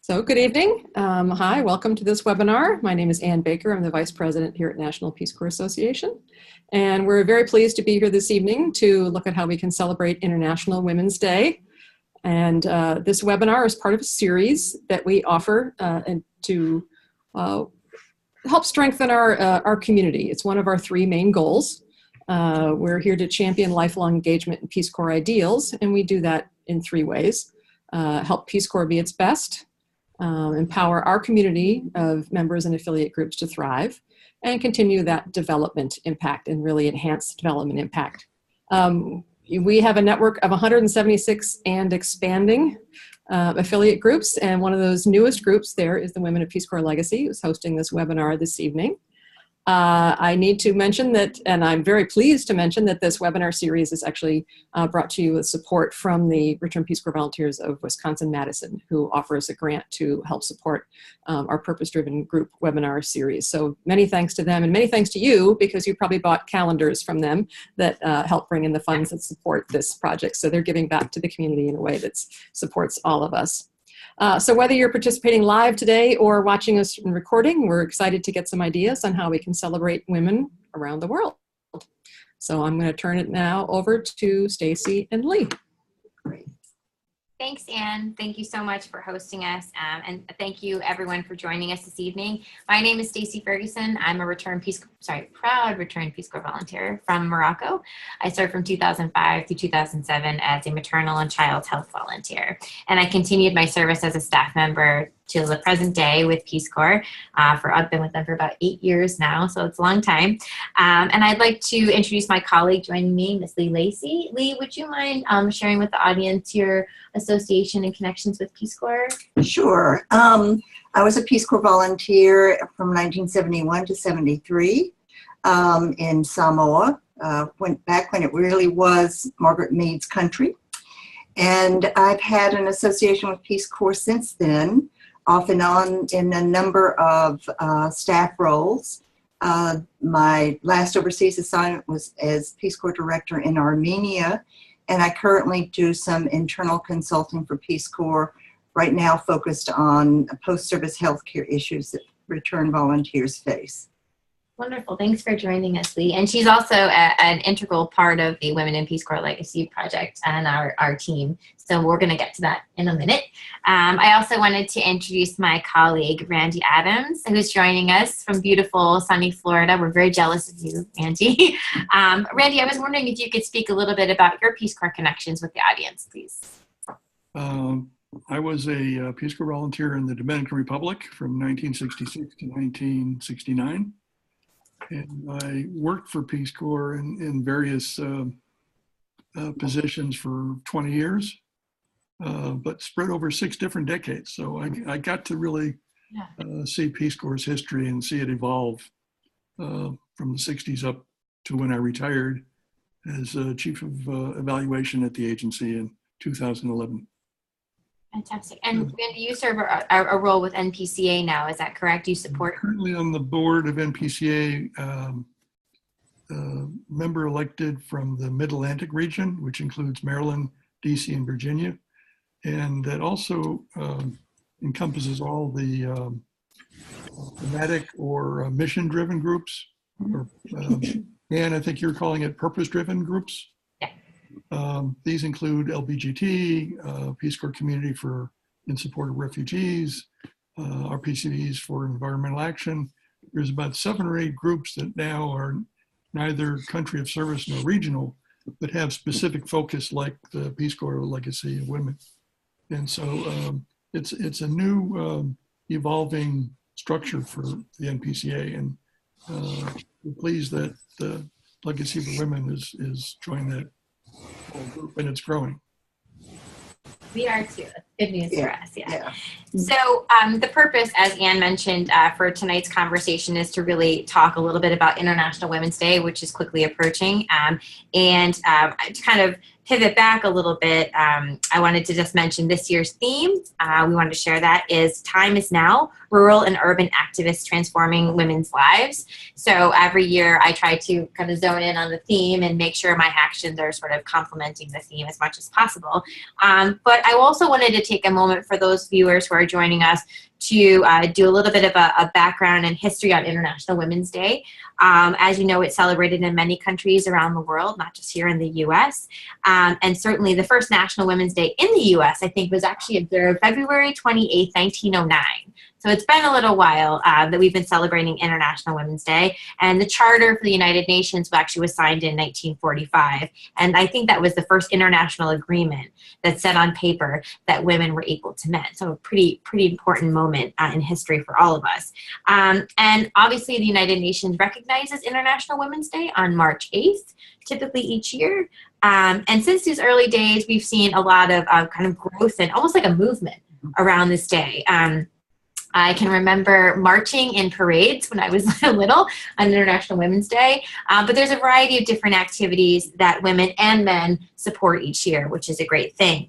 So good evening. Hi, welcome to this webinar. My name is Ann Baker. I'm the Vice President here at National Peace Corps Association. And we're very pleased to be here this evening to look at how we can celebrate International Women's Day. And this webinar is part of a series that we offer to help strengthen our community. It's one of our three main goals. We're here to champion lifelong engagement in Peace Corps ideals, and we do that in three ways. Help Peace Corps be its best, empower our community of members and affiliate groups to thrive, and continue that development impact and really enhance development impact. We have a network of 176 and expanding affiliate groups, and one of those newest groups there is the Women of Peace Corps Legacy, who's hosting this webinar this evening. I need to mention that, and I'm very pleased to mention that this webinar series is actually brought to you with support from the Return Peace Corps Volunteers of Wisconsin-Madison, who offers a grant to help support our purpose-driven group webinar series. So many thanks to them, and many thanks to you, because you probably bought calendars from them that help bring in the funds that support this project. So they're giving back to the community in a way that supports all of us. So whether you're participating live today or watching us in recording, we're excited to get some ideas on how we can celebrate women around the world. So I'm going to turn it now over to Stacey and Lee. Great. Thanks, Anne. Thank you so much for hosting us, and thank you everyone for joining us this evening. My name is Stacey Ferguson. I'm a proud Return Peace Corps volunteer from Morocco. I served from 2005 to 2007 as a maternal and child health volunteer, and I continued my service as a staff member till the present day with Peace Corps. I've been with them for about 8 years now, so it's a long time. And I'd like to introduce my colleague joining me, Miss Lacy. Lee, would you mind sharing with the audience your association and connections with Peace Corps? Sure. I was a Peace Corps volunteer from 1971 to 73 in Samoa. Went back when it really was Margaret Mead's country. And I've had an association with Peace Corps since then, off and on in a number of staff roles. My last overseas assignment was as Peace Corps Director in Armenia, and I currently do some internal consulting for Peace Corps, right now focused on post-service healthcare issues that return volunteers face. Wonderful. Thanks for joining us, Lee. And she's also an integral part of the Women in Peace Corps Legacy project and our team. So we're going to get to that in a minute. I also wanted to introduce my colleague, Randy Adams, who's joining us from beautiful, sunny Florida. We're very jealous of you, Randy. Randy, I was wondering if you could speak a little bit about your Peace Corps connections with the audience, please. I was a Peace Corps volunteer in the Dominican Republic from 1966 to 1969. And I worked for Peace Corps in various positions for 20 years, but spread over 6 different decades. So I got to really see Peace Corps' history and see it evolve from the 60s up to when I retired as Chief of Evaluation at the agency in 2011. Fantastic. And Randy, you serve a role with NPCA now, is that correct? You support? I'm currently on the board of NPCA, member elected from the Mid-Atlantic region, which includes Maryland, DC, and Virginia. And that also encompasses all the thematic or mission-driven groups. Or, and I think you're calling it purpose-driven groups. These include LBGT, Peace Corps Community in support of refugees, RPCVs for environmental action. There's about 7 or 8 groups that now are neither country of service nor regional, but have specific focus like the Peace Corps Legacy of Women. And so it's a new evolving structure for the NPCA, and we're pleased that the Legacy of Women is joining that whole group, and it's growing. We are too. Good news for us, yeah. So the purpose, as Anne mentioned, for tonight's conversation is to really talk a little bit about International Women's Day, which is quickly approaching, and to kind of pivot back a little bit, I wanted to just mention this year's theme. We wanted to share that is Time is Now, Rural and Urban Activists Transforming Women's Lives. So every year I try to kind of zone in on the theme and make sure my actions are sort of complementing the theme as much as possible. But I also wanted to take a moment for those viewers who are joining us to do a little bit of a background and history on International Women's Day. As you know, it's celebrated in many countries around the world, not just here in the U.S. And certainly the first National Women's Day in the U.S., I think, was actually observed February 28, 1909. So it's been a little while that we've been celebrating International Women's Day. And the Charter for the United Nations actually was signed in 1945. And I think that was the first international agreement that said on paper that women were equal to men. So a pretty important moment in history for all of us. And obviously the United Nations recognizes International Women's Day on March 8th, typically each year. And since these early days, we've seen a lot of kind of growth and almost like a movement around this day. I can remember marching in parades when I was little on International Women's Day, but there's a variety of different activities that women and men support each year, which is a great thing.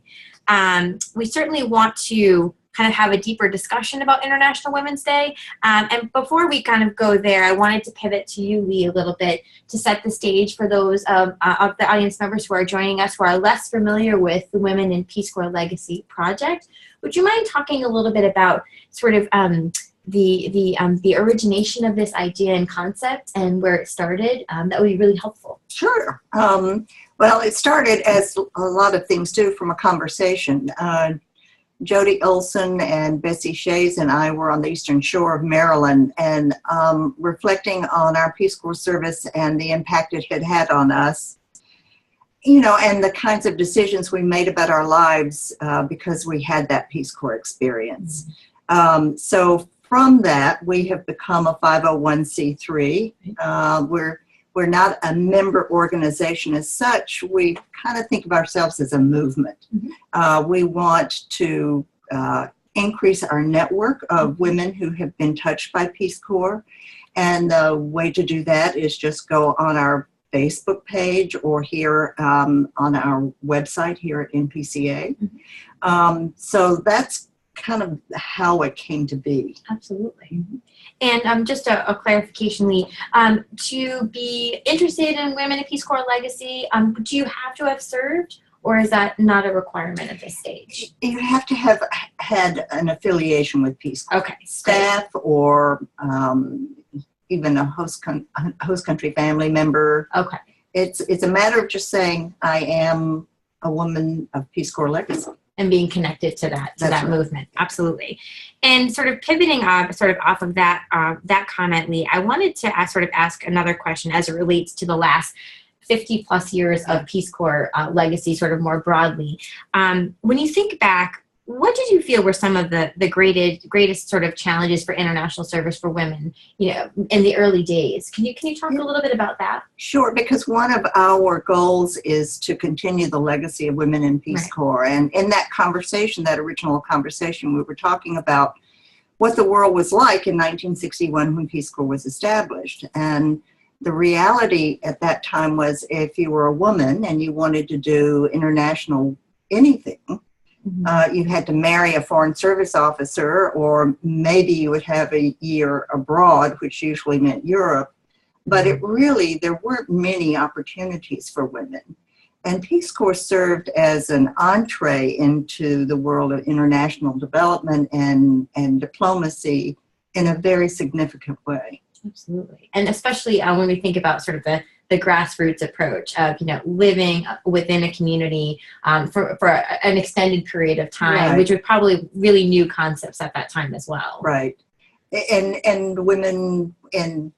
We certainly want to kind of have a deeper discussion about International Women's Day. And before we kind of go there, I wanted to pivot to you, Lee, a little bit to set the stage for those of the audience members who are joining us who are less familiar with the Women in Peace Corps Legacy Project. Would you mind talking a little bit about sort of the origination of this idea and concept and where it started? That would be really helpful. Sure. Well, it started, as a lot of things do, from a conversation. Jody Olson and Bessie Shays and I were on the Eastern Shore of Maryland and reflecting on our Peace Corps service and the impact it had had on us, you know, and the kinds of decisions we made about our lives because we had that Peace Corps experience. So from that, we have become a 501c3. We're not a member organization as such. We kind of think of ourselves as a movement. We want to increase our network of women who have been touched by Peace Corps. And the way to do that is just go on our Facebook page or here on our website here at NPCA. So that's kind of how it came to be. Absolutely. And just a clarification, Lee, to be interested in Women in Peace Corps Legacy, do you have to have served, or is that not a requirement at this stage? You have to have had an affiliation with Peace Corps. Okay. Staff or even a host country family member. Okay. It's a matter of just saying, I am a woman of Peace Corps Legacy. And being connected to that That's right. movement. Absolutely. And sort of pivoting off of that that comment, Lee, I wanted to ask another question as it relates to the last 50 plus years of Peace Corps legacy, sort of more broadly. When you think back, what did you feel were some of the greatest sort of challenges for international service for women, you know, in the early days? Can you talk a little bit about that? Sure, because one of our goals is to continue the legacy of women in Peace Corps. And in that conversation, that original conversation, we were talking about what the world was like in 1961 when Peace Corps was established. And the reality at that time was if you were a woman and you wanted to do international anything, you had to marry a foreign service officer, or maybe you would have a year abroad, which usually meant Europe. But there weren't many opportunities for women. And Peace Corps served as an entree into the world of international development and diplomacy in a very significant way. Absolutely. And especially when we think about sort of the grassroots approach of, you know, living within a community for an extended period of time, which were probably really new concepts at that time as well. Right. And women in,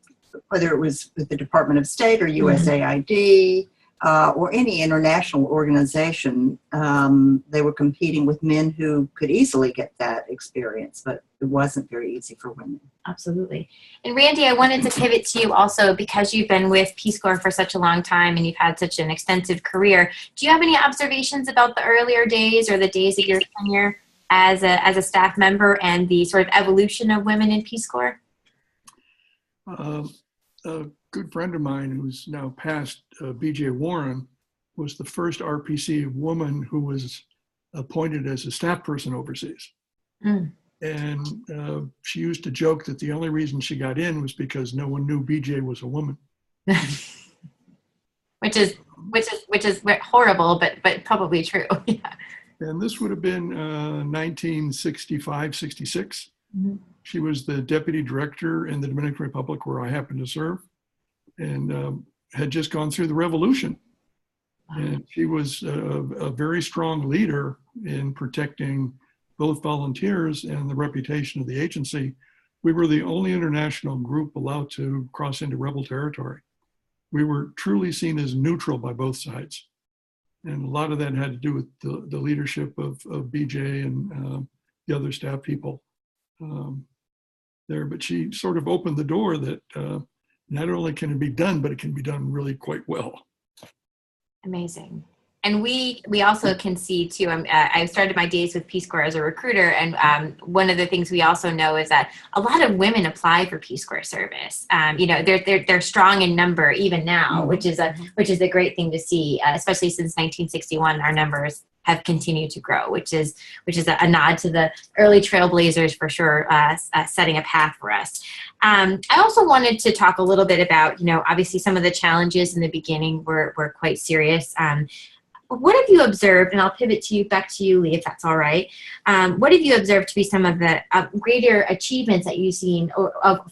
whether it was with the Department of State or USAID or any international organization, they were competing with men who could easily get that experience, but it wasn't very easy for women. Absolutely. And Randy, I wanted to pivot to you also because you've been with Peace Corps for such a long time and you've had such an extensive career. Do you have any observations about the earlier days or the days of your tenure as a staff member and the sort of evolution of women in Peace Corps? A good friend of mine who's now passed, B.J. Warren, was the first RPC woman who was appointed as a staff person overseas. And she used to joke that the only reason she got in was because no one knew BJ was a woman. which is horrible, but probably true. And this would have been 1965, 66. Mhm. She was the deputy director in the Dominican Republic where I happened to serve, and had just gone through the revolution. And she was a very strong leader in protecting both volunteers and the reputation of the agency. We were the only international group allowed to cross into rebel territory. We were truly seen as neutral by both sides. And a lot of that had to do with the leadership of BJ and the other staff people there. But she sort of opened the door that not only can it be done, but it can be done really quite well. Amazing. And we also can see too, I started my days with Peace Corps as a recruiter, and one of the things we also know is that a lot of women apply for Peace Corps service. They're strong in number even now, which is a great thing to see, especially since 1961, our numbers have continued to grow, which is a nod to the early trailblazers for sure, setting a path for us. I also wanted to talk a little bit about, obviously some of the challenges in the beginning were quite serious. What have you observed, and I'll pivot back to you, Lee, if that's all right. What have you observed to be some of the greater achievements that you've seen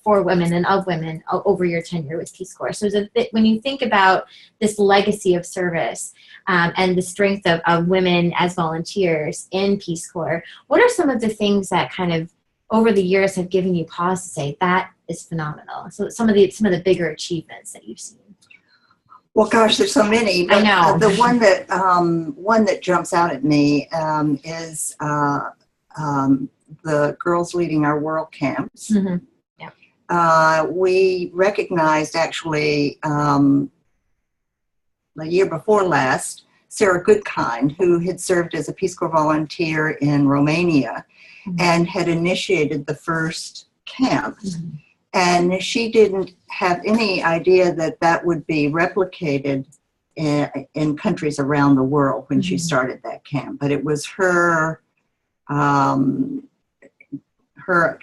for women and of women over your tenure with Peace Corps? So when you think about this legacy of service and the strength of women as volunteers in Peace Corps, what are some of the things that kind of over the years have given you pause to say that is phenomenal? So some of the bigger achievements that you've seen. Well, gosh, there's so many. But, I know. The one that jumps out at me is the girls leading our world camps. Mm-hmm. Yeah. We recognized actually the year before last, Sarah Goodkind, who had served as a Peace Corps volunteer in Romania, and had initiated the first camp. Mm-hmm. And she didn't have any idea that would be replicated in countries around the world when she started that camp. But it was her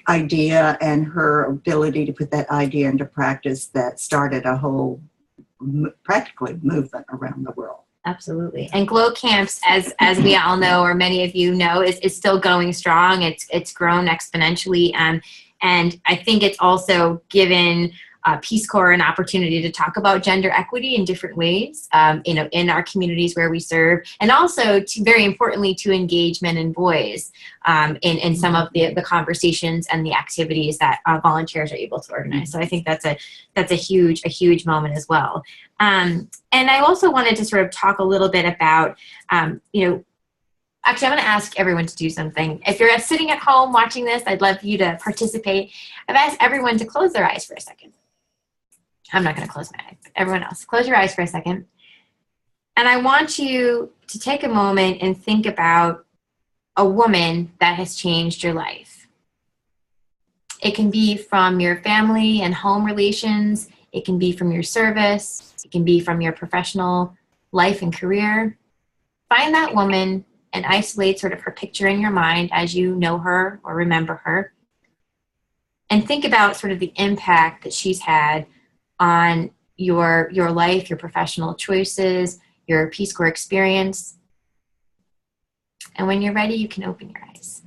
idea and her ability to put that idea into practice that started a whole practically movement around the world. Absolutely. And Glow Camps, as we all know, or many of you know, is still going strong. It's grown exponentially. And I think it's also given Peace Corps an opportunity to talk about gender equity in different ways, in our communities where we serve, and also very importantly to engage men and boys in some of the conversations and the activities that volunteers are able to organize. So I think that's a huge moment as well. And I also wanted to sort of talk a little bit about Actually, I'm going to ask everyone to do something. If you're sitting at home watching this, I'd love for you to participate. I've asked everyone to close their eyes for a second. I'm not going to close my eyes, but everyone else, close your eyes for a second. And I want you to take a moment and think about a woman that has changed your life. It can be from your family and home relations. It can be from your service. It can be from your professional life and career. Find that woman and isolate sort of her picture in your mind as you know her or remember her. And think about sort of the impact that she's had on your life, your professional choices, your Peace Corps experience. And when you're ready, you can open your eyes.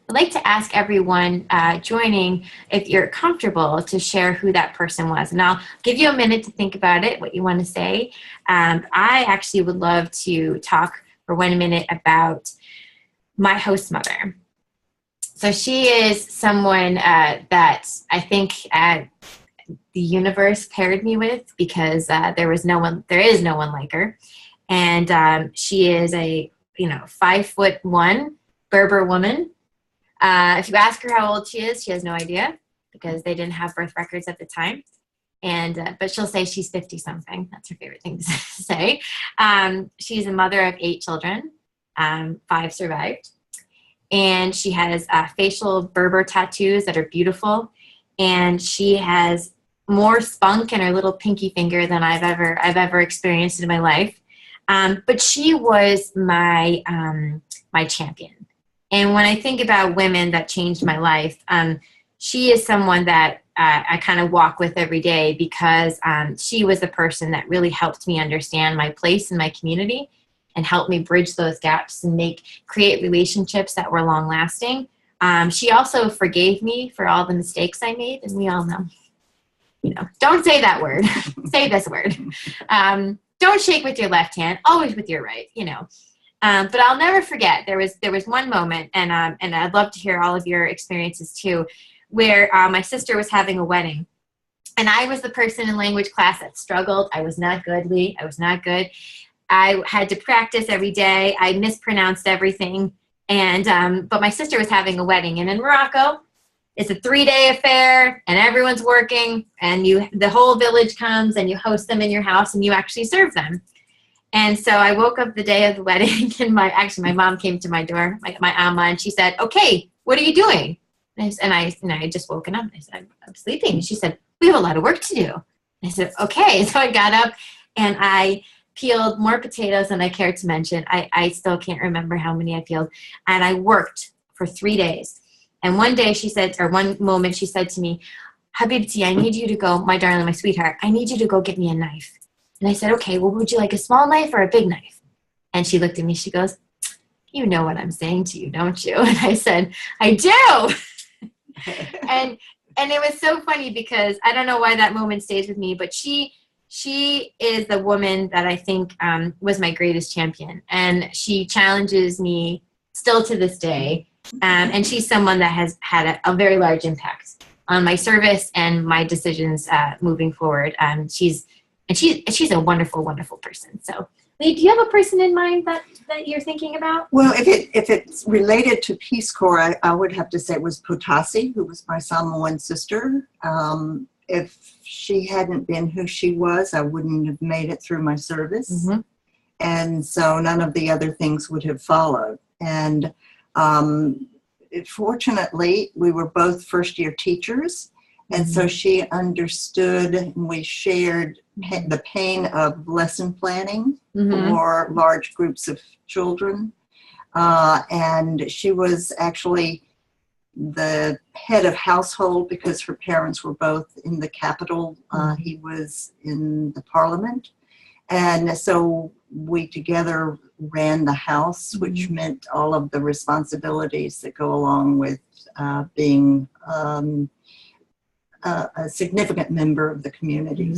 I'd like to ask everyone joining, if you're comfortable, to share who that person was. And I'll give you a minute to think about it, what you want to say. I actually would love to talk for 1 minute about my host mother. So she is someone that I think the universe paired me with, because there is no one like her. And she is a 5'1" Berber woman. If you ask her how old she has no idea, because they didn't have birth records at the time. And but she'll say she's 50 something. That's her favorite thing to say. She's a mother of 8 children. 5 survived. And she has facial Berber tattoos that are beautiful. And she has more spunk in her little pinky finger than I've ever experienced in my life. But she was my champion. And when I think about women that changed my life, she is someone that I kind of walk with every day, because she was the person that really helped me understand my place in my community and helped me bridge those gaps and create relationships that were long lasting. She also forgave me for all the mistakes I made, and we all know, don't say that word, say this word. Don't shake with your left hand, always with your right, But I'll never forget, there was one moment, and I'd love to hear all of your experiences too, where my sister was having a wedding. And I was the person in language class that struggled. I was not good, Lee. I was not good. I had to practice every day. I mispronounced everything. But my sister was having a wedding. And in Morocco, it's a 3-day affair, and everyone's working, and the whole village comes, and you host them in your house, and you actually serve them. And so I woke up the day of the wedding, and my mom came to my door, my Amma, and she said, "Okay, what are you doing?" And I had just woken up. I said, "I'm sleeping." And she said, "We have a lot of work to do." And I said, "Okay." So I got up and I peeled more potatoes than I care to mention. I still can't remember how many I peeled. And I worked for 3 days. And one moment she said to me, "Habibti, I need you to go, my darling, my sweetheart, I need you to go get me a knife." And I said, "Okay, well, would you like a small knife or a big knife?" And she looked at me, she goes, "You know what I'm saying to you, don't you?" And I said, "I do." And it was so funny because I don't know why that moment stays with me, but she is the woman that I think was my greatest champion. And she challenges me still to this day. And she's someone that has had a very large impact on my service and my decisions moving forward. She's a wonderful, wonderful person. So, Lee, do you have a person in mind that you're thinking about? Well, if it's related to Peace Corps, I would have to say it was Potasi, who was my Samoan sister. If she hadn't been who she was, I wouldn't have made it through my service. Mm-hmm. And so none of the other things would have followed. And fortunately, we were both first-year teachers. And so she understood, and we shared the pain of lesson planning for large groups of children. And she was actually the head of household because her parents were both in the capital. He was in the parliament. And so we together ran the house, which meant all of the responsibilities that go along with being a significant member of the community.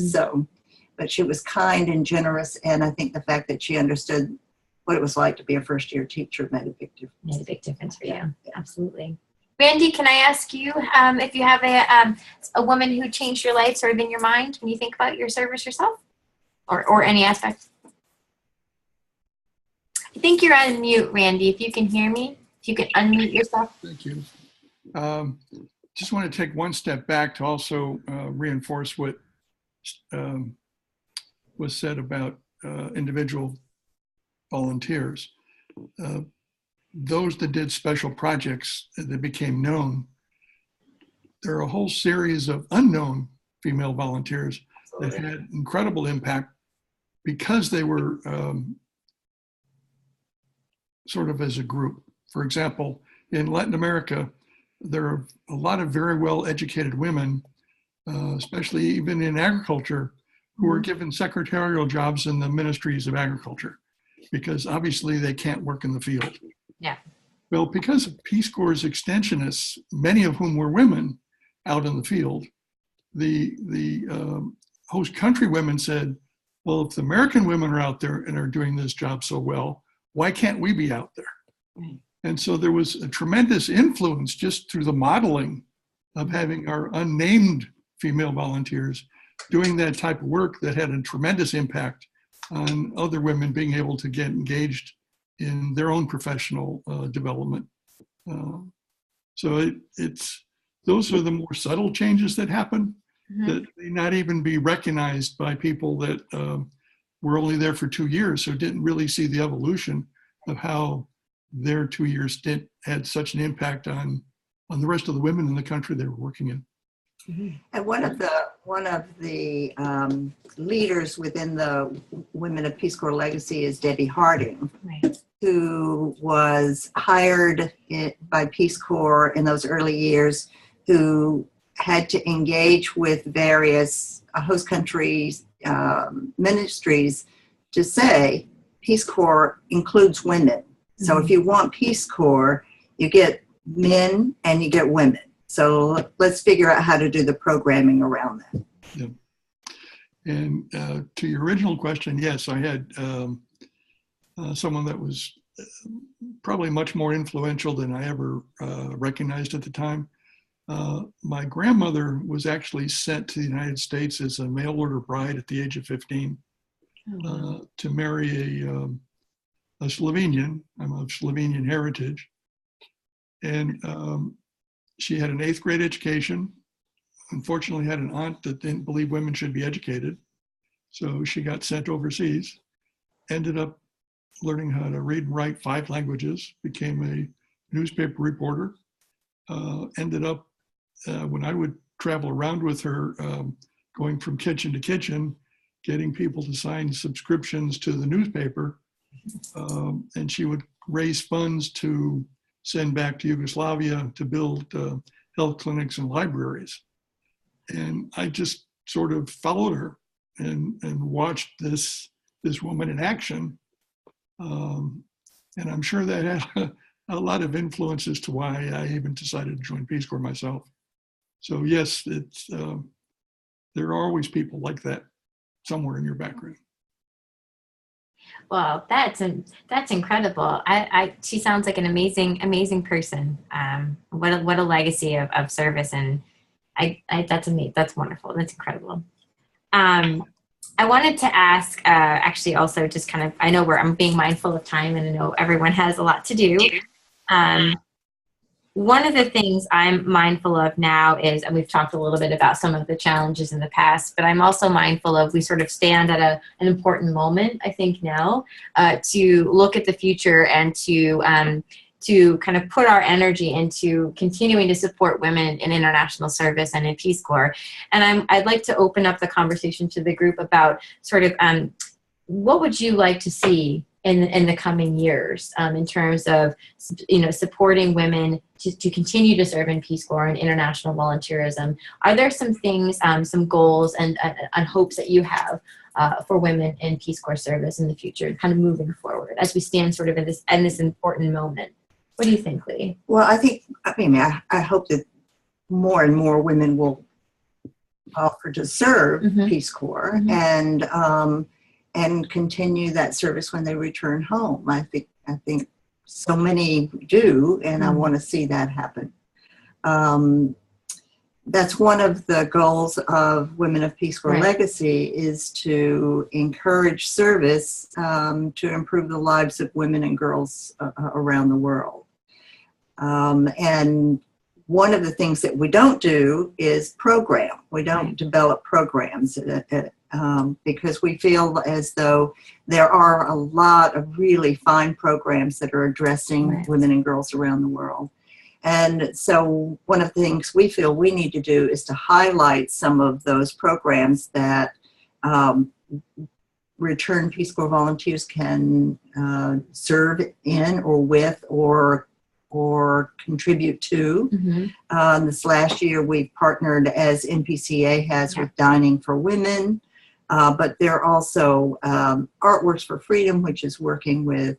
But she was kind and generous, and I think the fact that she understood what it was like to be a first-year teacher made a big difference. Made a big difference for you. Yeah. Absolutely. Randy, can I ask you if you have a woman who changed your life sort of in your mind when you think about your service yourself, or any aspect? I think you're on mute, Randy. If you can hear me, if you can unmute yourself. Thank you. Just want to take one step back to also reinforce what was said about individual volunteers. Those that did special projects that became known, there are a whole series of unknown female volunteers that had incredible impact because they were sort of as a group. For example, in Latin America, there are a lot of very well-educated women, especially even in agriculture, who are given secretarial jobs in the ministries of agriculture because obviously they can't work in the field. Yeah. Well, because of Peace Corps' extensionists, many of whom were women out in the field, the host country women said, well, if the American women are out there and are doing this job so well, why can't we be out there? Right. And so there was a tremendous influence just through the modeling of having our unnamed female volunteers doing that type of work that had a tremendous impact on other women being able to get engaged in their own professional development. So those are the more subtle changes that happen that may not even be recognized by people that were only there for 2 years, so didn't really see the evolution of how their 2-year stint had such an impact on the rest of the women in the country they were working in. And one of the leaders within the Women of Peace Corps Legacy is Debbie Harding, right, who was hired by Peace Corps in those early years, who had to engage with various host countries, ministries to say, Peace Corps includes women. So if you want Peace Corps, you get men and you get women. So let's figure out how to do the programming around that. Yeah. And to your original question, yes, I had someone that was probably much more influential than I ever recognized at the time. My grandmother was actually sent to the United States as a mail order bride at the age of 15 to marry a Slovenian. I'm of Slovenian heritage. And she had an 8th grade education. Unfortunately, had an aunt that didn't believe women should be educated. So she got sent overseas, ended up learning how to read and write 5 languages, became a newspaper reporter, ended up, when I would travel around with her, going from kitchen to kitchen, getting people to sign subscriptions to the newspaper, and she would raise funds to send back to Yugoslavia to build health clinics and libraries. And I just sort of followed her and watched this woman in action. And I'm sure that had a lot of influence as to why I even decided to join Peace Corps myself. So yes, it's there are always people like that somewhere in your background. Well, that's incredible. She sounds like an amazing person. What a legacy of service, and that's amazing. That's wonderful. That's incredible. I wanted to ask, actually, also just kind of, I know I'm being mindful of time, and I know everyone has a lot to do. One of the things I'm mindful of now is, and we've talked a little bit about some of the challenges in the past, but I'm also mindful of, we sort of stand at an important moment, I think now, to look at the future and to kind of put our energy into continuing to support women in international service and in Peace Corps. And I'd like to open up the conversation to the group about sort of what would you like to see in the coming years in terms of, supporting women to continue to serve in Peace Corps and international volunteerism. Are there some things, some goals and hopes that you have for women in Peace Corps service in the future, kind of moving forward as we stand sort of in this important moment? What do you think, Lee? Well, I hope that more and more women will offer to serve Peace Corps and continue that service when they return home. I think so many do, and I want to see that happen. That's one of the goals of Women of Peace Corps Legacy, is to encourage service to improve the lives of women and girls around the world. And one of the things that we don't do is program. We don't develop programs because we feel as though there are a lot of really fine programs that are addressing women and girls around the world. And so one of the things we feel we need to do is to highlight some of those programs that returned Peace Corps volunteers can serve in or with or contribute to. This last year we partnered, as NPCA has, with Dining for Women, but there are also Artworks for Freedom, which is working with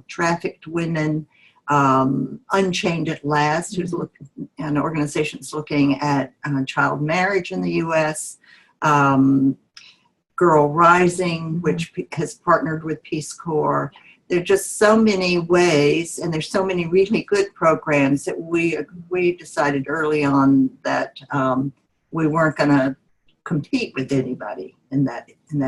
trafficked women, Unchained at Last, who's an organization that's looking at child marriage in the U.S., Girl Rising, which has partnered with Peace Corps. There are just so many ways, and there's so many really good programs that we decided early on that we weren't going to compete with anybody in that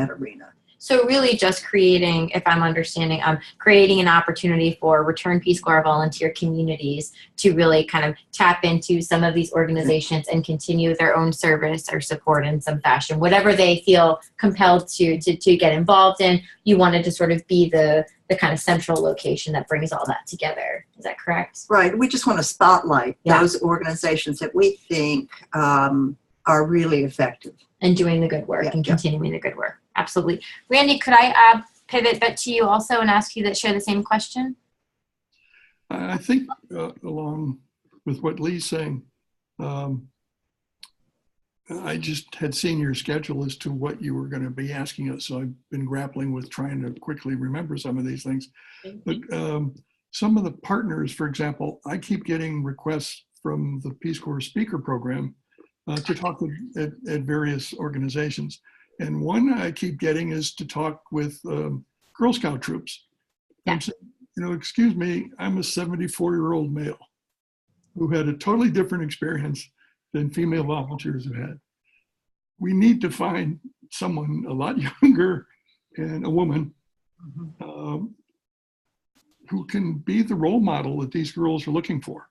arena. So really just creating, if I'm understanding, creating an opportunity for return Peace Corps volunteer communities to really kind of tap into some of these organizations and continue their own service or support in some fashion, whatever they feel compelled to get involved in. You wanted to sort of be the kind of central location that brings all that together. Is that correct? Right. We just want to spotlight those organizations that we think are really effective. And doing the good work and continuing the good work. Absolutely. Randy, could I pivot back to you also and ask you share the same question? I think along with what Lee's saying, I just had seen your schedule as to what you were going to be asking us. So I've been grappling with trying to quickly remember some of these things. But some of the partners, for example, I keep getting requests from the Peace Corps speaker program to talk at various organizations. And one I keep getting is to talk with Girl Scout troops. And I'm saying, excuse me, I'm a 74-year-old male who had a totally different experience than female volunteers have had. We need to find someone a lot younger and a woman who can be the role model that these girls are looking for.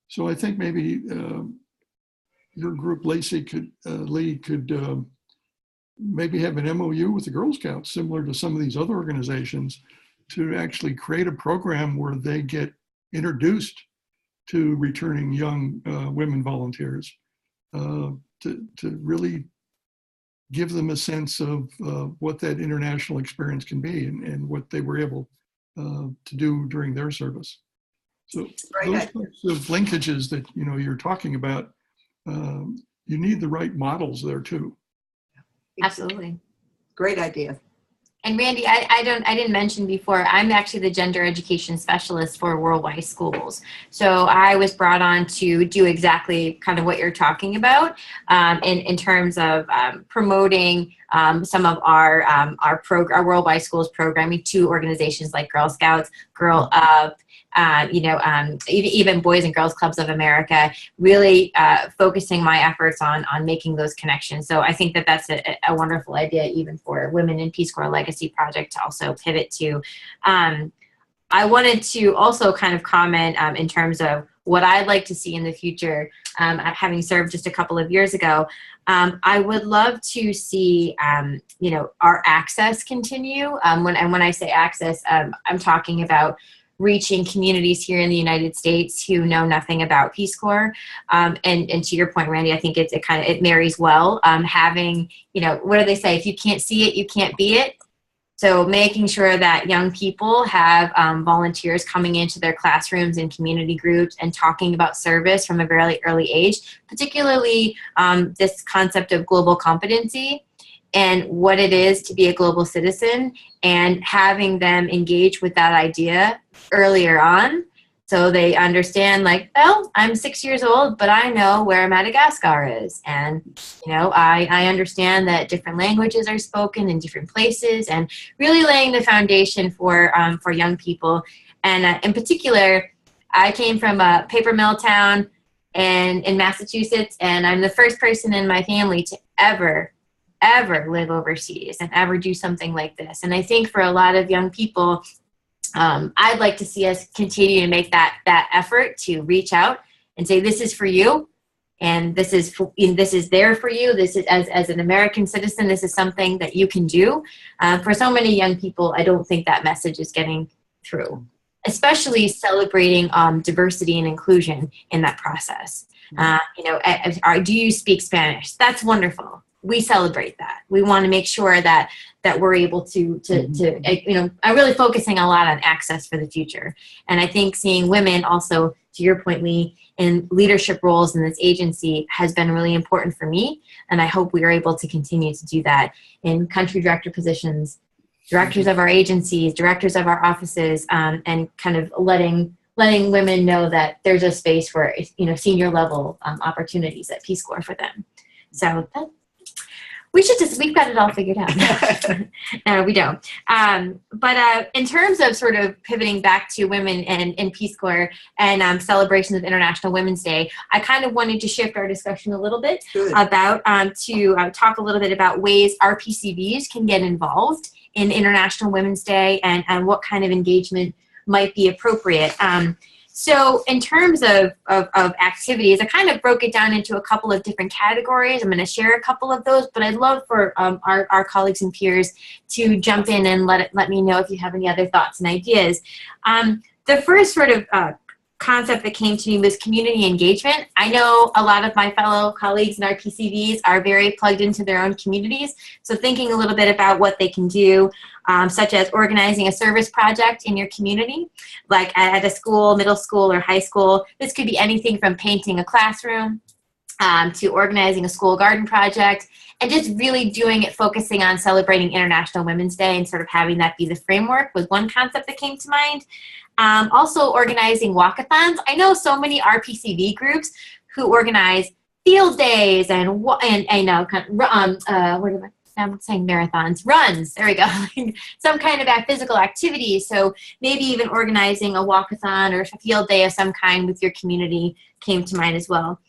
So I think maybe your group, Lacy, Lee, could maybe have an MOU with the Girl Scouts, similar to some of these other organizations, to actually create a program where they get introduced to returning young women volunteers, to really give them a sense of what that international experience can be and what they were able to do during their service. So those types of linkages that you're talking about, you need the right models there too. Absolutely. Great idea. And Randy, I didn't mention before, I'm actually the gender education specialist for Worldwide Schools. So I was brought on to do exactly kind of what you're talking about in terms of promoting some of our Worldwide Schools programming to organizations like Girl Scouts, Girl Up, even Boys and Girls Clubs of America, really focusing my efforts on making those connections. So I think that that's a wonderful idea, even for Women in Peace Corps Legacy Project, to also pivot to. I wanted to also kind of comment in terms of what I'd like to see in the future. Having served just a couple of years ago, I would love to see, our access continue. When I say access, I'm talking about reaching communities here in the United States who know nothing about Peace Corps. And to your point, Randy, I think it marries well. Having, what do they say? If you can't see it, you can't be it. So making sure that young people have volunteers coming into their classrooms and community groups and talking about service from a very early age, particularly this concept of global competency and what it is to be a global citizen, and having them engage with that idea earlier on, so they understand, like, well, I'm 6 years old, but I know where Madagascar is. And, I understand that different languages are spoken in different places, and really laying the foundation for young people. And in particular, I came from a paper mill town in Massachusetts, and I'm the first person in my family to ever live overseas and ever do something like this. And I think for a lot of young people, I'd like to see us continue to make that effort to reach out and say, this is for you, and this is there for you. This is, as an American citizen, this is something that you can do. For so many young people, I don't think that message is getting through, especially celebrating diversity and inclusion in that process. Do you speak Spanish? That's wonderful. We celebrate that. We want to make sure that we're able to I'm really focusing a lot on access for the future. And I think seeing women also, to your point, Lee, in leadership roles in this agency has been really important for me. And I hope we are able to continue to do that in country director positions, directors of our agencies, directors of our offices, and kind of letting women know that there's a space for, senior level opportunities at Peace Corps for them. So we've got it all figured out. No, we don't. But in terms of sort of pivoting back to women in Peace Corps and celebrations of International Women's Day, I kind of wanted to shift our discussion a little bit about to talk a little bit about ways RPCVs can get involved in International Women's Day and what kind of engagement might be appropriate. So in terms of activities, I kind of broke it down into a couple of different categories. I'm going to share a couple of those, but I'd love for our colleagues and peers to jump in and let me know if you have any other thoughts and ideas. The first sort of concept that came to me was community engagement. I know a lot of my fellow colleagues in our PCVs are very plugged into their own communities. So thinking a little bit about what they can do, such as organizing a service project in your community, like at a school, middle school, or high school. This could be anything from painting a classroom to organizing a school garden project, and just really doing it, focusing on celebrating International Women's Day and sort of having that be the framework was one concept that came to mind. Also organizing walkathons. I know so many RPCV groups who organize field days and I know I'm saying marathons, runs, there we go, some kind of physical activity. So maybe even organizing a walkathon or a field day of some kind with your community came to mind as well.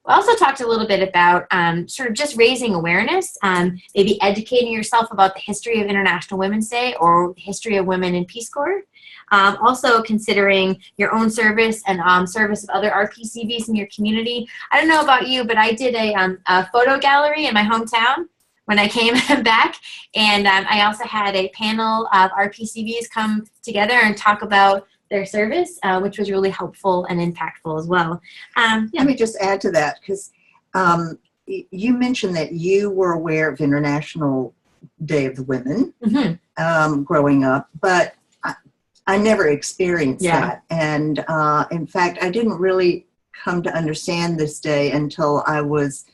We also talked a little bit about sort of just raising awareness, maybe educating yourself about the history of International Women's Day or the history of women in Peace Corps. Also considering your own service and service of other RPCVs in your community. I don't know about you, but I did a photo gallery in my hometown when I came back. And I also had a panel of RPCVs come together and talk about their service, which was really helpful and impactful as well. Let me just add to that, because you mentioned that you were aware of International Day of the Women growing up, but I never experienced that. And in fact, I didn't really come to understand this day until I was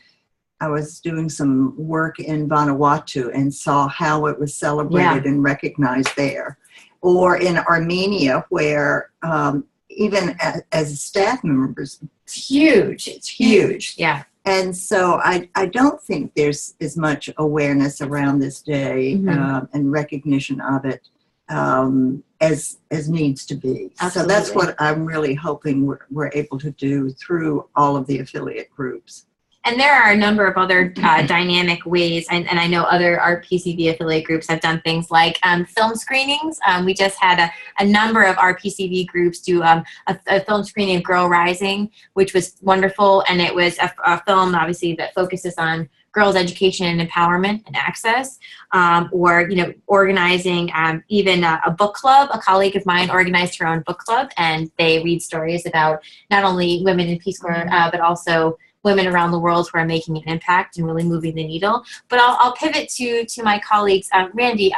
doing some work in Vanuatu and saw how it was celebrated and recognized there. Or in Armenia, where even as staff members, it's huge. It's huge. Yeah. And so I don't think there's as much awareness around this day and recognition of it as needs to be. Absolutely. So that's what I'm really hoping we're able to do through all of the affiliate groups. And there are a number of other dynamic ways, and I know other RPCV affiliate groups have done things like film screenings. We just had a number of RPCV groups do a film screening of Girl Rising, which was wonderful, and it was a film, obviously, that focuses on girls' education and empowerment and access, or organizing even a book club. A colleague of mine organized her own book club, and they read stories about not only women in Peace Corps, but also women around the world who are making an impact and really moving the needle. But I'll pivot to my colleagues. Randy,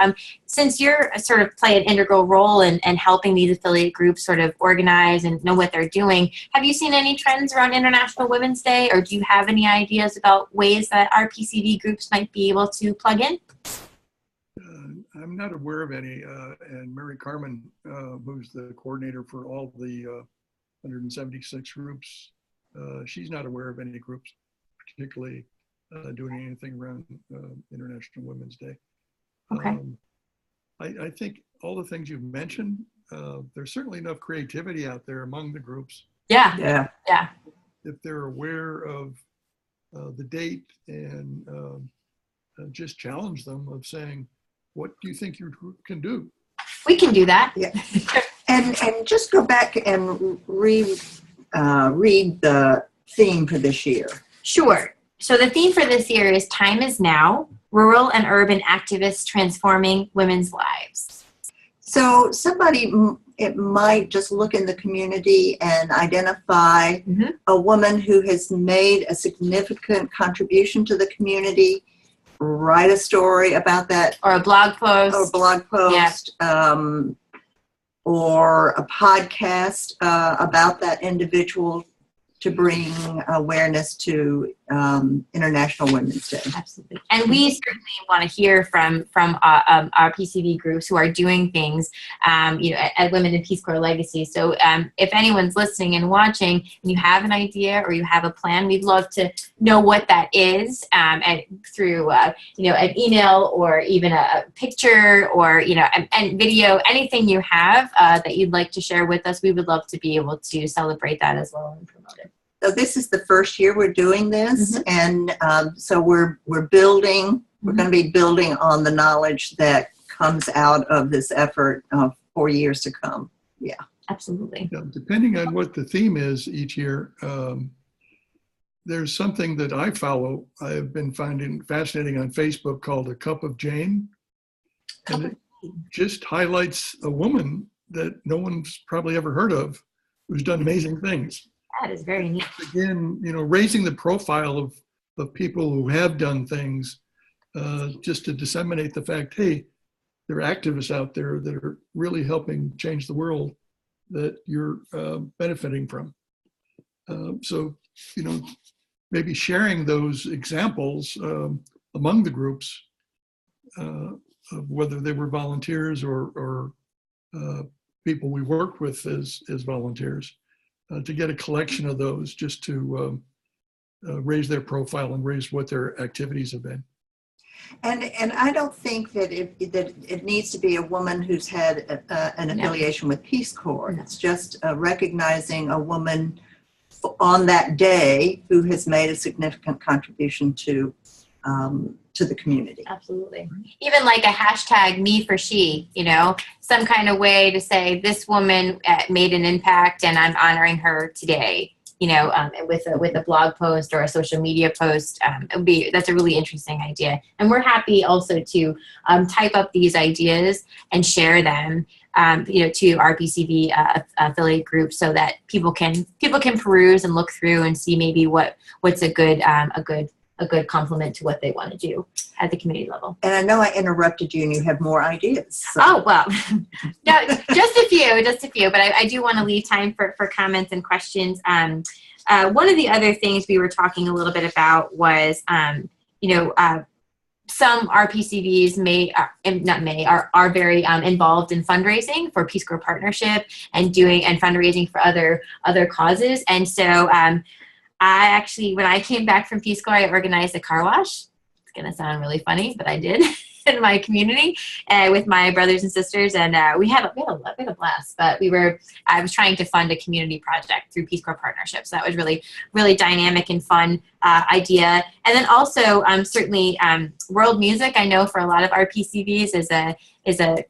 since you're sort of play an integral role in helping these affiliate groups sort of organize and know what they're doing, have you seen any trends around International Women's Day, or do you have any ideas about ways that RPCV groups might be able to plug in? I'm not aware of any, and Mary Carmen, who's the coordinator for all the 176 groups, she's not aware of any groups particularly doing anything around International Women's Day. Okay. I think all the things you've mentioned, there's certainly enough creativity out there among the groups. Yeah. If they're aware of the date and just challenge them of saying, what do you think your group can do? We can do that. Yeah. And just go back and read the theme for this year. Sure. So the theme for this year is Time is Now, Rural and Urban Activists Transforming Women's Lives. So somebody, it might just look in the community and identify a woman who has made a significant contribution to the community, write a story about that. Or a blog post. Or a podcast about that individual to bring awareness to International Women's Day. Absolutely. And we certainly want to hear from our PCV groups who are doing things, at Women in Peace Corps Legacy. So if anyone's listening and watching and you have an idea or you have a plan, we'd love to know what that is, and through, an email or even a picture or, and video, anything you have that you'd like to share with us, we would love to be able to celebrate that as well and promote it. So this is the first year we're doing this, and so we're building. We're going to be building on the knowledge that comes out of this effort for years to come. Yeah, absolutely. Depending on what the theme is each year, there's something that I follow. I've been finding fascinating on Facebook called A Cup of Jane, and it just highlights a woman that no one's probably ever heard of who's done amazing things. That is very neat. Again, raising the profile of people who have done things, just to disseminate the fact, hey, there are activists out there that are really helping change the world that you're benefiting from. So, maybe sharing those examples among the groups, of whether they were volunteers or people we worked with as volunteers, to get a collection of those, just to raise their profile and raise what their activities have been. And I don't think that it needs to be a woman who's had an affiliation with Peace Corps. It's just recognizing a woman on that day who has made a significant contribution to the community. Absolutely. Even like a hashtag me for she, you know, some kind of way to say this woman made an impact and I'm honoring her today, you know, with a blog post or a social media post. That's a really interesting idea. And we're happy also to type up these ideas and share them, you know, to our PCV affiliate group, so that people can peruse and look through and see maybe what's a good complement to what they want to do at the community level. And I know I interrupted you and you have more ideas. So. Oh, well, no, just a few, but I do want to leave time for comments and questions. One of the other things we were talking a little bit about was, you know, some RPCVs are very involved in fundraising for Peace Corps Partnership and fundraising for other causes. And so I actually, when I came back from Peace Corps, I organized a car wash. It's going to sound really funny, but I did in my community with my brothers and sisters. And we had a blast, but I was trying to fund a community project through Peace Corps Partnership. So that was really, really dynamic and fun idea. And then also certainly world music, I know for a lot of our PCVs is a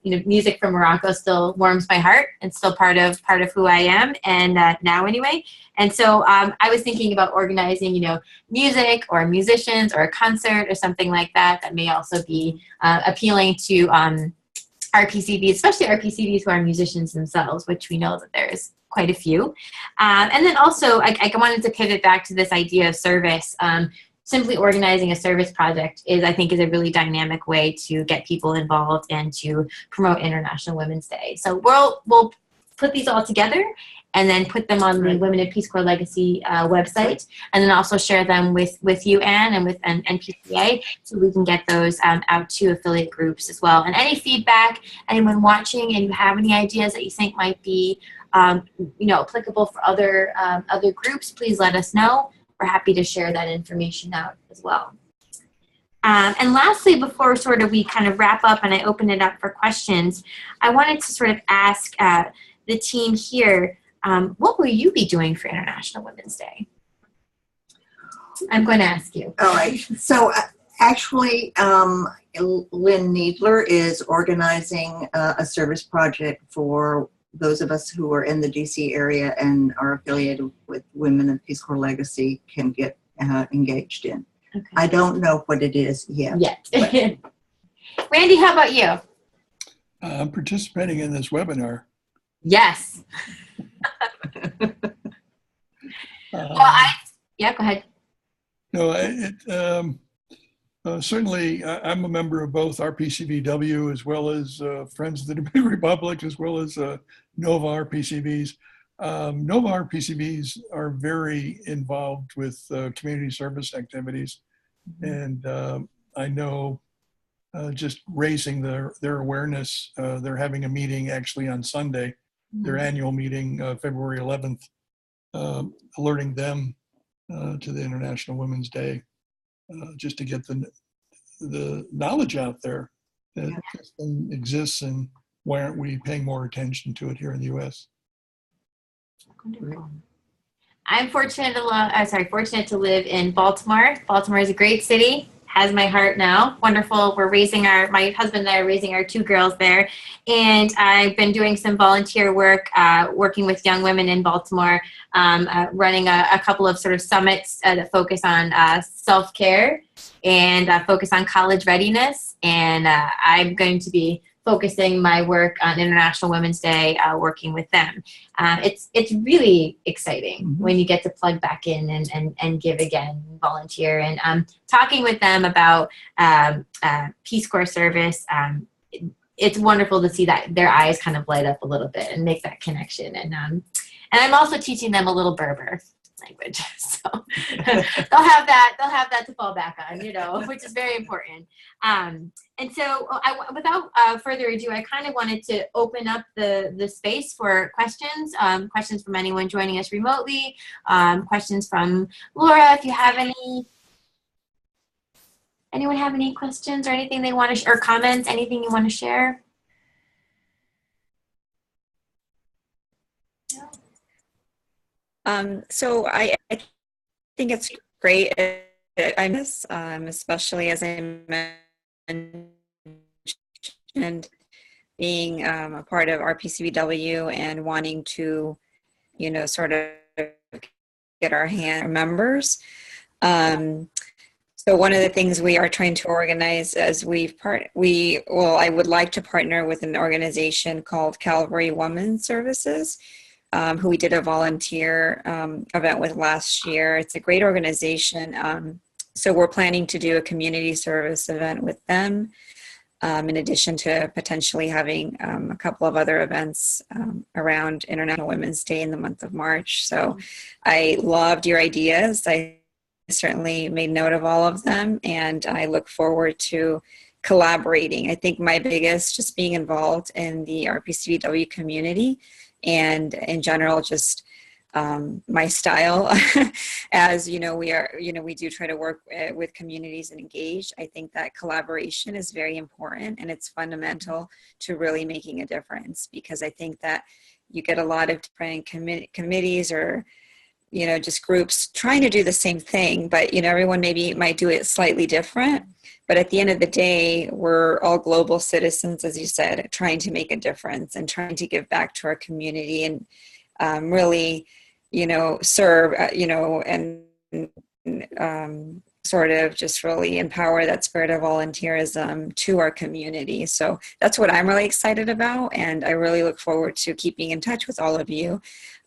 you know, music from Morocco still warms my heart. It's still part of who I am, and now anyway. And so I was thinking about organizing, you know, music or musicians or a concert or something like that may also be appealing to our PCVs, especially our PCVs who are musicians themselves, which we know that there's quite a few. And then also I wanted to pivot back to this idea of service. Simply organizing a service project I think is a really dynamic way to get people involved and to promote International Women's Day. So we'll put these all together and then put them on the Women in Peace Corps Legacy website, and then also share them with you, Anne, and with NPCA, so we can get those out to affiliate groups as well. And any feedback, anyone watching, and you have any ideas that you think might be you know, applicable for other groups, please let us know. We're happy to share that information out as well. And lastly, before we kind of wrap up and I open it up for questions, I wanted to sort of ask the team here, what will you be doing for International Women's Day? I'm going to ask you. All right. So actually, Lynn Needler is organizing a service project for those of us who are in the DC area and are affiliated with Women in Peace Corps Legacy can get engaged in. Okay. I don't know what it is yet. Randy, how about you? I'm participating in this webinar. Yes. Yeah, go ahead. No, certainly, I'm a member of both RPCVW as well as Friends of the Dominican Republic, as well as NOVA RPCVs. NOVA RPCVs are very involved with community service activities. And I know just raising their awareness, they're having a meeting actually on Sunday, their annual meeting, February 11th, alerting them to the International Women's Day. Just to get the knowledge out there that this thing exists, and why aren't we paying more attention to it here in the U.S.? Wonderful. I'm fortunate to live in Baltimore. Baltimore is a great city. Has my heart now. Wonderful. My husband and I are raising our 2 girls there. And I've been doing some volunteer work, working with young women in Baltimore, running a couple of sort of summits that focus on self-care and focus on college readiness. And I'm going to be focusing my work on International Women's Day, working with them. It's really exciting when you get to plug back in and give again, volunteer, and talking with them about Peace Corps service. It's wonderful to see that their eyes kind of light up a little bit and make that connection. And I'm also teaching them a little Berber. language. So they'll have that to fall back on, which is very important. And so without further ado, I kind of wanted to open up the space for questions, questions from anyone joining us remotely, questions from Laura, if you have any. Anyone have any questions or anything they want to, or comments, anything you want to share? So I think it's great. I miss, especially as I mentioned, being a part of RPCVW and wanting to, sort of get our members. So one of the things we are trying to organize as I would like to partner with an organization called Calvary Women's Services, who we did a volunteer event with last year. It's a great organization. So we're planning to do a community service event with them, in addition to potentially having a couple of other events around International Women's Day in the month of March. So I loved your ideas. I certainly made note of all of them, and I look forward to collaborating. I think my biggest, just being involved in the RPCVW community, and in general, just my style, as we do try to work with communities and engage. I think that collaboration is very important, and it's fundamental to really making a difference, because I think that you get a lot of different committees or just groups trying to do the same thing, but everyone maybe might do it slightly different. But at the end of the day, we're all global citizens, as you said, trying to make a difference and trying to give back to our community and really, serve, and sort of just really empower that spirit of volunteerism to our community. So that's what I'm really excited about. And I really look forward to keeping in touch with all of you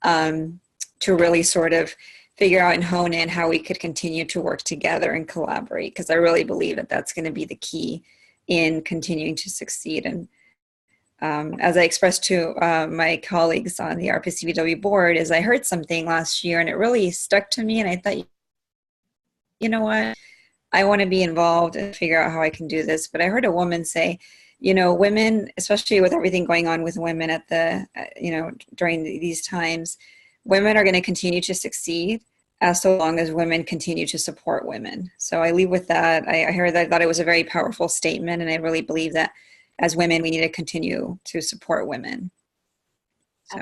to really sort of figure out and hone in how we could continue to work together and collaborate, because I really believe that that's going to be the key in continuing to succeed. And as I expressed to my colleagues on the RPCVW board, is I heard something last year and it really stuck to me, and I thought, you know what, I want to be involved and figure out how I can do this. But I heard a woman say, women, especially with everything going on with women at the, during these times, women are going to continue to succeed as so long as women continue to support women. So I leave with that. I heard that. I thought it was a very powerful statement, and I really believe that as women, we need to continue to support women. So.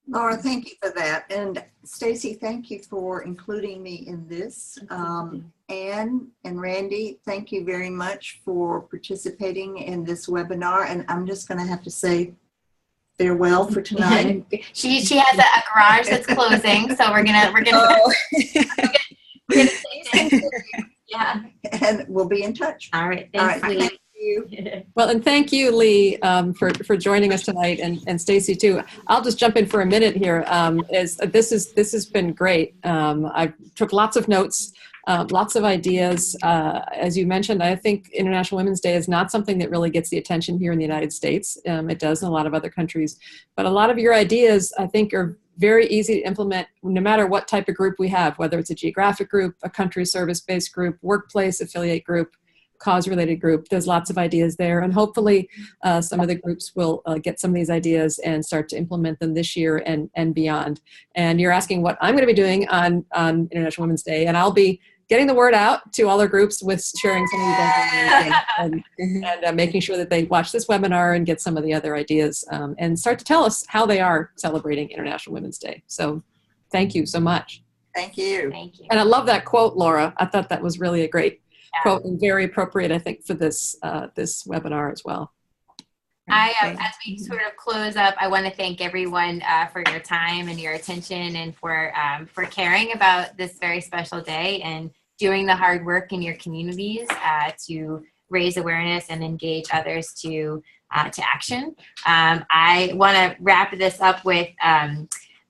Laura, thank you for that. And Stacey, thank you for including me in this. Anne and Randy, thank you very much for participating in this webinar. And I'm just going to have to say farewell for tonight. she has a garage that's closing, so we're gonna yeah. And we'll be in touch. All right. Thanks, Lee. Thank you. Well, and thank you, Lee, for joining us tonight, and Stacey too. I'll just jump in for a minute here. This has been great. I took lots of notes. Lots of ideas. As you mentioned, I think International Women's Day is not something that really gets the attention here in the United States. It does in a lot of other countries. But a lot of your ideas, I think, are very easy to implement no matter what type of group we have, whether it's a geographic group, a country service-based group, workplace affiliate group, cause-related group. There's lots of ideas there. And hopefully some of the groups will get some of these ideas and start to implement them this year and beyond. And you're asking what I'm going to be doing on International Women's Day. And I'll be getting the word out to all our groups with sharing some of these ideas and making sure that they watch this webinar and get some of the other ideas and start to tell us how they are celebrating International Women's Day. So thank you so much. Thank you. Thank you. And I love that quote, Laura. I thought that was really a great quote and very appropriate, I think, for this this webinar as well. As we sort of close up, I want to thank everyone for your time and your attention, and for caring about this very special day and doing the hard work in your communities to raise awareness and engage others to action. I want to wrap this up with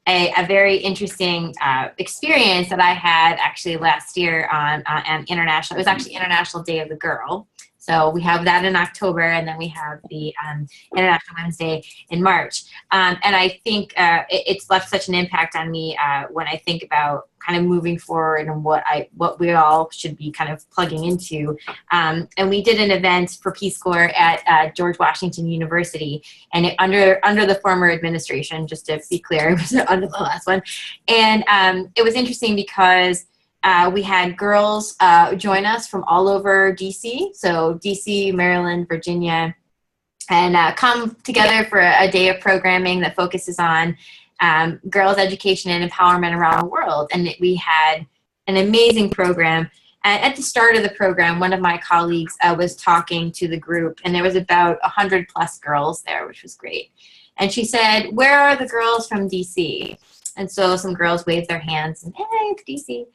a very interesting experience that I had actually last year on International. It was actually International Day of the Girl. So we have that in October, and then we have the International Women's Day in March. And I think it's left such an impact on me when I think about kind of moving forward and what we all should be kind of plugging into. And we did an event for Peace Corps at George Washington University, and under the former administration, just to be clear, it was under the last one. And it was interesting because we had girls join us from all over DC, so DC, Maryland, Virginia, and come together for a day of programming that focuses on girls' education and empowerment around the world. And we had an amazing program. And at the start of the program, one of my colleagues was talking to the group, and there was about 100 plus girls there, which was great. And she said, "Where are the girls from DC?" And so some girls waved their hands and, "Hey, it's DC."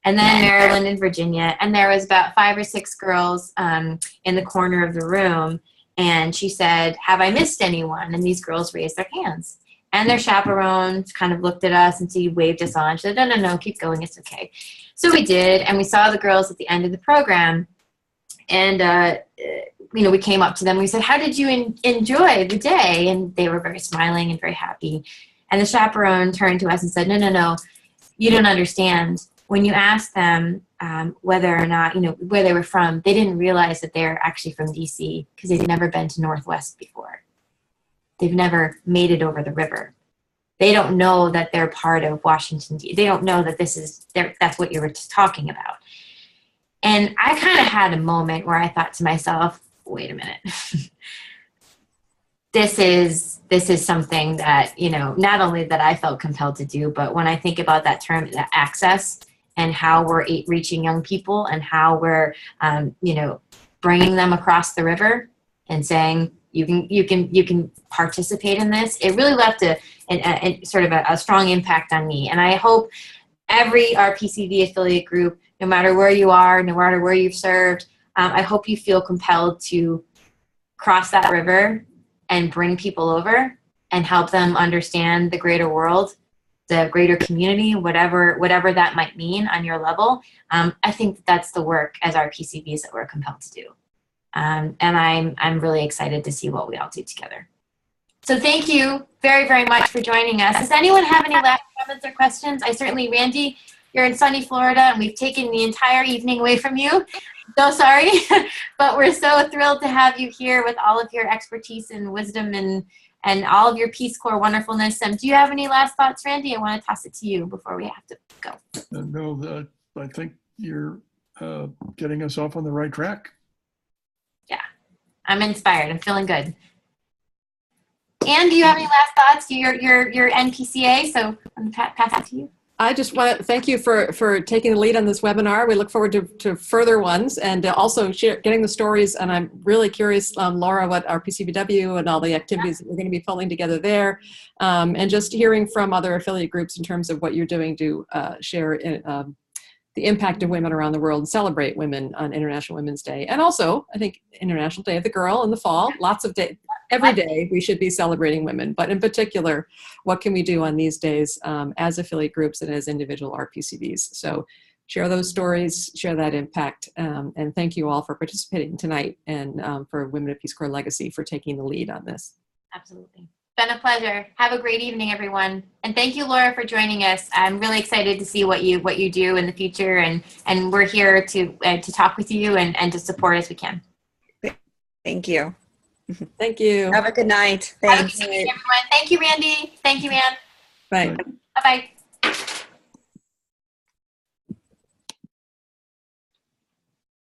And then Maryland and Virginia. And there was about 5 or 6 girls in the corner of the room. And she said, "Have I missed anyone?" And these girls raised their hands. And their chaperones kind of looked at us and she waved us on. She said, no, keep going, it's okay. So we did, and we saw the girls at the end of the program. And, we came up to them. We said, "How did you enjoy the day?" And they were very smiling and very happy. And the chaperone turned to us and said, no, you don't understand. When you asked them whether or not, where they were from, they didn't realize that they're actually from DC because they'd never been to Northwest before. They've never made it over the river. They don't know that they're part of Washington, D.C. They don't know that that's what you were talking about. And I kind of had a moment where I thought to myself, wait a minute. This is something that, not only that I felt compelled to do, but when I think about that term, that access, and how we're reaching young people and how we're, bringing them across the river and saying, you can participate in this. It really left a sort of a strong impact on me. And I hope every RPCV affiliate group, no matter where you are, no matter where you've served, I hope you feel compelled to cross that river and bring people over and help them understand the greater world, the greater community, whatever that might mean on your level. I think that's the work as RPCVs that we're compelled to do. And I'm really excited to see what we all do together. So thank you very, very much for joining us. Does anyone have any last comments or questions? Randy, you're in sunny Florida, and we've taken the entire evening away from you. So sorry, but we're so thrilled to have you here with all of your expertise and wisdom and all of your Peace Corps wonderfulness. Do you have any last thoughts, Randy? I want to toss it to you before we have to go. No, I think you're getting us off on the right track. Yeah, I'm inspired. I'm feeling good. Anne, do you have any last thoughts? You're NPCA, so I'm going to pass it to you. I just want to thank you for taking the lead on this webinar. We look forward to further ones and also getting the stories. And I'm really curious, Laura, what our PCBW and all the activities that we're going to be pulling together there, and just hearing from other affiliate groups in terms of what you're doing to share the impact of women around the world and celebrate women on International Women's Day. And also, I think International Day of the Girl in the fall, lots of days. Every day we should be celebrating women, but in particular, what can we do on these days as affiliate groups and as individual RPCVs? So share those stories, share that impact, and thank you all for participating tonight, and for Women of Peace Corps Legacy for taking the lead on this. Absolutely. Been a pleasure. Have a great evening, everyone. And thank you, Laura, for joining us. I'm really excited to see what you do in the future, and we're here to talk with you and to support as we can. Thank you. Thank you. Have a good night. Thanks. Have a good evening, everyone. Thank you, Randy. Thank you, Anne. Bye. Bye-bye.